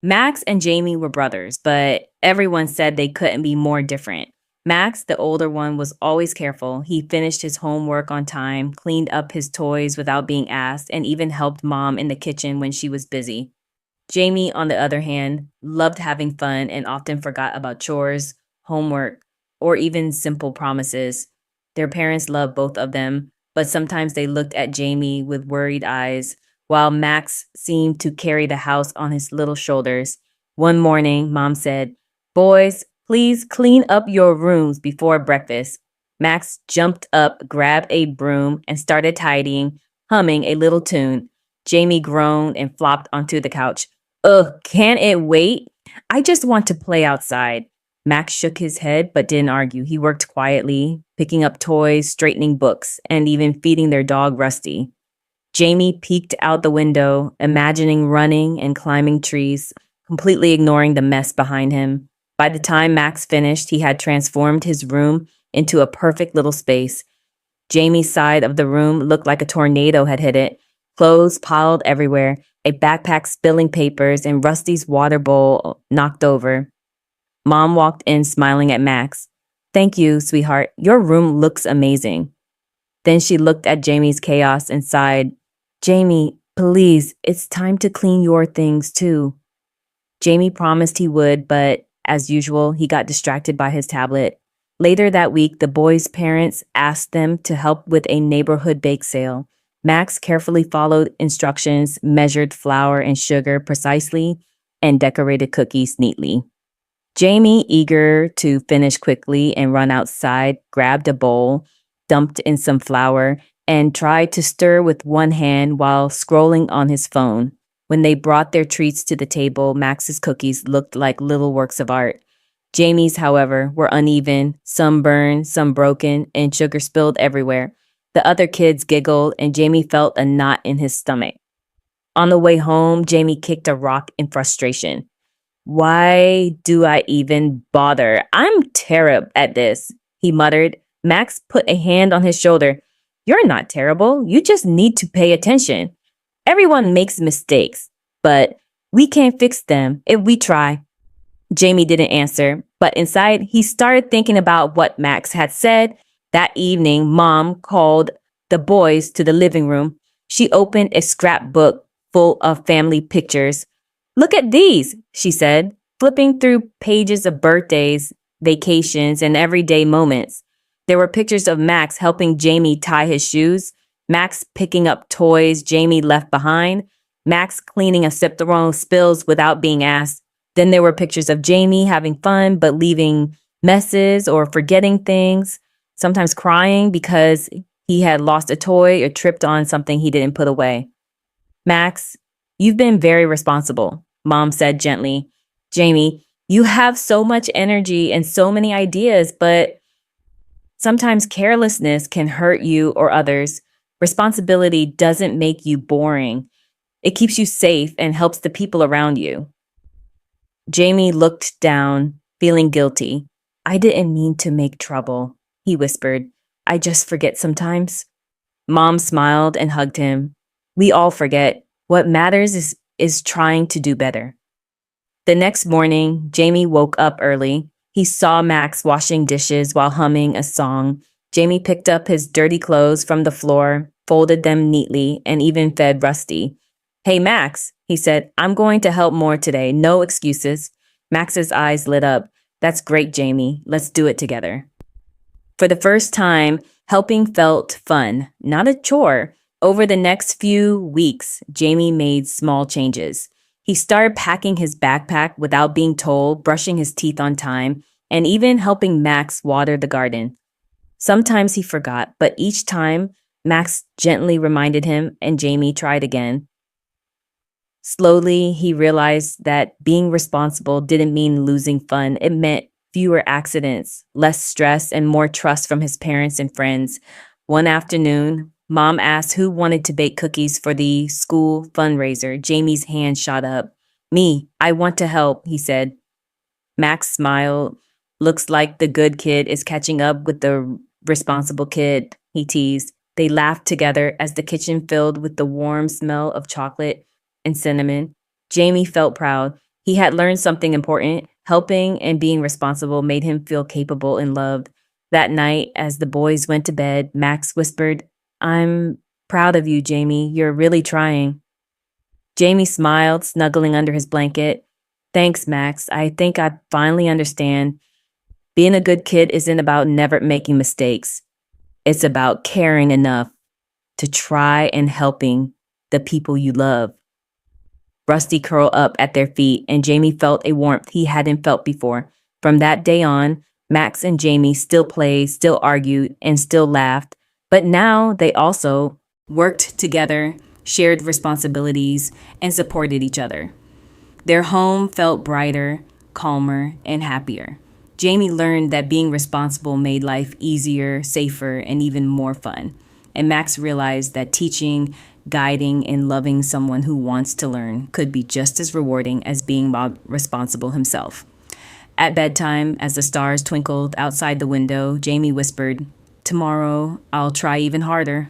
Max and Jamie were brothers, but everyone said they couldn't be more different. Max, the older one, was always careful. He finished his homework on time, cleaned up his toys without being asked, and even helped mom in the kitchen when she was busy. Jamie, on the other hand, loved having fun and often forgot about chores, homework, or even simple promises. Their parents loved both of them, but sometimes they looked at Jamie with worried eyes, while Max seemed to carry the house on his little shoulders. One morning, Mom said, "Boys, please clean up your rooms before breakfast." Max jumped up, grabbed a broom, and started tidying, humming a little tune. Jamie groaned and flopped onto the couch. Ugh, can't it wait? I just want to play outside. Max shook his head but didn't argue. He worked quietly, picking up toys, straightening books, and even feeding their dog Rusty. Jamie peeked out the window, imagining running and climbing trees, completely ignoring the mess behind him. By the time Max finished, he had transformed his room into a perfect little space. Jamie's side of the room looked like a tornado had hit it, clothes piled everywhere, a backpack spilling papers, and Rusty's water bowl knocked over. Mom walked in smiling at Max. "Thank you, sweetheart. Your room looks amazing." Then she looked at Jamie's chaos and sighed. "Jamie, please, it's time to clean your things too." Jamie promised he would, but as usual, he got distracted by his tablet. Later that week, the boys' parents asked them to help with a neighborhood bake sale. Max carefully followed instructions, measured flour and sugar precisely, and decorated cookies neatly. Jamie, eager to finish quickly and run outside, grabbed a bowl, dumped in some flour, and tried to stir with one hand while scrolling on his phone. When they brought their treats to the table, Max's cookies looked like little works of art. Jamie's, however, were uneven, some burned, some broken, and sugar spilled everywhere. The other kids giggled, and Jamie felt a knot in his stomach. On the way home, Jamie kicked a rock in frustration. "Why do I even bother? I'm terrible at this," he muttered. Max put a hand on his shoulder. "You're not terrible. You just need to pay attention. Everyone makes mistakes, but we can't fix them if we try." Jamie didn't answer, but inside he started thinking about what Max had said. That evening, Mom called the boys to the living room. She opened a scrapbook full of family pictures. "Look at these," she said, flipping through pages of birthdays, vacations, and everyday moments. There were pictures of Max helping Jamie tie his shoes, Max picking up toys Jamie left behind, Max cleaning acceptable spills without being asked. Then there were pictures of Jamie having fun but leaving messes or forgetting things, sometimes crying because he had lost a toy or tripped on something he didn't put away. "Max, you've been very responsible," Mom said gently. "Jamie, you have so much energy and so many ideas, but sometimes carelessness can hurt you or others. Responsibility doesn't make you boring. It keeps you safe and helps the people around you." Jamie looked down, feeling guilty. "I didn't mean to make trouble," he whispered. "I just forget sometimes." Mom smiled and hugged him. "We all forget. What matters is trying to do better." The next morning, Jamie woke up early. He saw Max washing dishes while humming a song. Jamie picked up his dirty clothes from the floor, folded them neatly, and even fed Rusty. "Hey, Max," he said, "I'm going to help more today. No excuses." Max's eyes lit up. "That's great, Jamie. Let's do it together." For the first time, helping felt fun, not a chore. Over the next few weeks, Jamie made small changes. He started packing his backpack without being told, brushing his teeth on time, and even helping Max water the garden. Sometimes he forgot, but each time, Max gently reminded him, and Jamie tried again. Slowly, he realized that being responsible didn't mean losing fun. It meant fewer accidents, less stress, and more trust from his parents and friends. One afternoon, Mom asked who wanted to bake cookies for the school fundraiser. Jamie's hand shot up. "Me, I want to help," he said. Max smiled. "Looks like the good kid is catching up with the responsible kid," he teased. They laughed together as the kitchen filled with the warm smell of chocolate and cinnamon. Jamie felt proud. He had learned something important. Helping and being responsible made him feel capable and loved. That night, as the boys went to bed, Max whispered, "I'm proud of you, Jamie. You're really trying." Jamie smiled, snuggling under his blanket. "Thanks, Max. I think I finally understand. Being a good kid isn't about never making mistakes. It's about caring enough to try and helping the people you love." Rusty curled up at their feet, and Jamie felt a warmth he hadn't felt before. From that day on, Max and Jamie still played, still argued, and still laughed. But now they also worked together, shared responsibilities, and supported each other. Their home felt brighter, calmer, and happier. Jamie learned that being responsible made life easier, safer, and even more fun. And Max realized that teaching, guiding, and loving someone who wants to learn could be just as rewarding as being responsible himself. At bedtime, as the stars twinkled outside the window, Jamie whispered, "Tomorrow, I'll try even harder."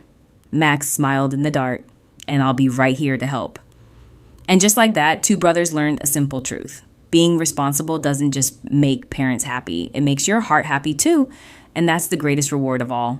Max smiled in the dark, "And I'll be right here to help." And just like that, two brothers learned a simple truth. Being responsible doesn't just make parents happy, it makes your heart happy too. And that's the greatest reward of all.